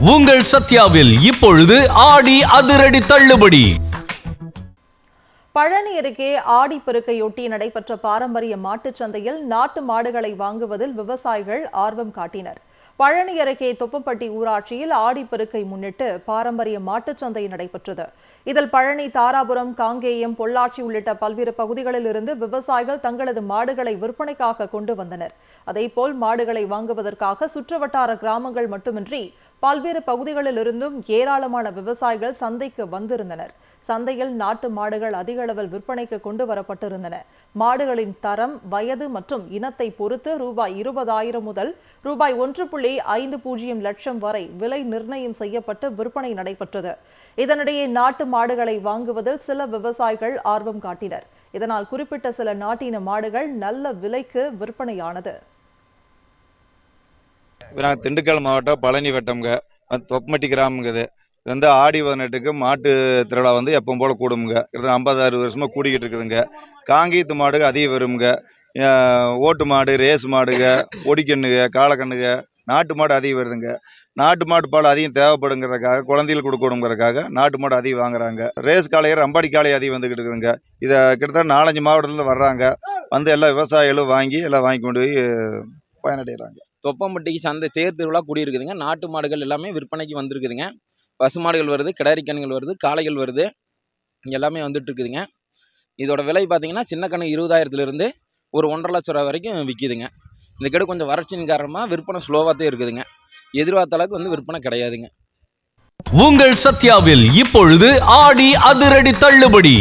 உங்கள் சத்யாவில் இப்பொழுது ஆடி அதிரடி தள்ளுபடி. பழனி அருகே ஆடிப்பெருக்கையொட்டி நடைபெற்ற பாரம்பரிய மாட்டுச் சந்தையில் நாட்டு மாடுகளை வாங்குவதில் விவசாயிகள் ஆர்வம் காட்டினர். பழனி அருகே தொப்பம்பட்டி ஊராட்சியில் ஆடிப்பெருக்கை முன்னிட்டு பாரம்பரிய மாட்டுச் சந்தை நடைபெற்றது. இதில் பழனி, தாராபுரம், காங்கேயம், பொள்ளாச்சி உள்ளிட்ட பல்வேறு பகுதிகளில் இருந்து விவசாயிகள் தங்களது மாடுகளை விற்பனைக்காக கொண்டு வந்தனர். அதேபோல் மாடுகளை வாங்குவதற்காக சுற்றுவட்டார கிராமங்கள் மட்டுமின்றி பல்வேறு பகுதிகளில் இருந்தும் ஏராளமான விவசாயிகள் சந்தைக்கு வந்திருந்தனர். சந்தையில் நாட்டு மாடுகள் அதிக அளவில் விற்பனைக்கு கொண்டு வரப்பட்டிருந்தன. மாடுகளின் தரம், வயது மற்றும் இனத்தை பொறுத்து ரூபாய் 20,000 முதல் ரூபாய் 1.50 லட்சம் வரை விலை நிர்ணயம் செய்யப்பட்டு விற்பனை நடைபெற்றது. இதனிடையே நாட்டு மாடுகளை வாங்குவதில் சில விவசாயிகள் ஆர்வம் காட்டினர். இதனால் குறிப்பிட்ட சில நாட்டின மாடுகள் நல்ல விலைக்கு விற்பனையானது. திண்டுக்கல் மாவட்டம் பழனி வட்டம்ங்க, தொப்பம்பட்டி கிராமங்குது. இது வந்து ஆடி 18க்கு மாட்டு திருவிழா வந்து எப்பவும் போல் கூடுமுங்க. 50-60 வருஷமாக கூடிக்கிட்டு இருக்குதுங்க. காங்கேயத்து மாடுக அதிகம் வருங்க. ஓட்டு மாடு, ரேஸ் மாடுக, ஒடிக்கண்ணுக, காலக்கண்ணுக, நாட்டு மாடு அதிகம் வருதுங்க. நாட்டு மாட்டு பால் அதிகம் தேவைப்படுங்கிறதுக்காக, குழந்தைகளுக்கு கொடுக்கணுங்கிறதுக்காக நாட்டு மாடு அதிகம் வாங்குறாங்க. ரேஸ் காளையர், அம்பாடி காளை அதிகம் வந்துக்கிட்டு இருக்குதுங்க. இதை கிட்டத்தட்ட 4-5 மாவட்டத்தில் வர்றாங்க. வந்து எல்லா விவசாயிகளும் வாங்கி எல்லாம் வாங்கி கொண்டு போய் பயனடைகிறாங்க. தொப்பம்பட்டிக்கு சந்தை தேர் திருவிழா கூடியிருக்குதுங்க. நாட்டு மாடுகள் எல்லாமே விற்பனைக்கு வந்துருக்குதுங்க. பசு மாடுகள் வருது, கிடாரி கண்ணுகள் வருது, காளைகள் வருது, எல்லாமே வந்துட்டு இருக்குதுங்க. இதோட விலை பார்த்தீங்கன்னா சின்ன கண்ணு 20,000 ஒரு 1.5 லட்ச ரூபா வரைக்கும் விற்கிதுங்க. இந்த கெடு கொஞ்சம் வறட்சியின் காரணமாக விற்பனை ஸ்லோவாகவே இருக்குதுங்க. எதிர்பார்த்த அளவுக்கு வந்து விற்பனை கிடையாதுங்க. உங்கள் சத்யாவில் இப்பொழுது ஆடி அதிரடி தள்ளுபடி.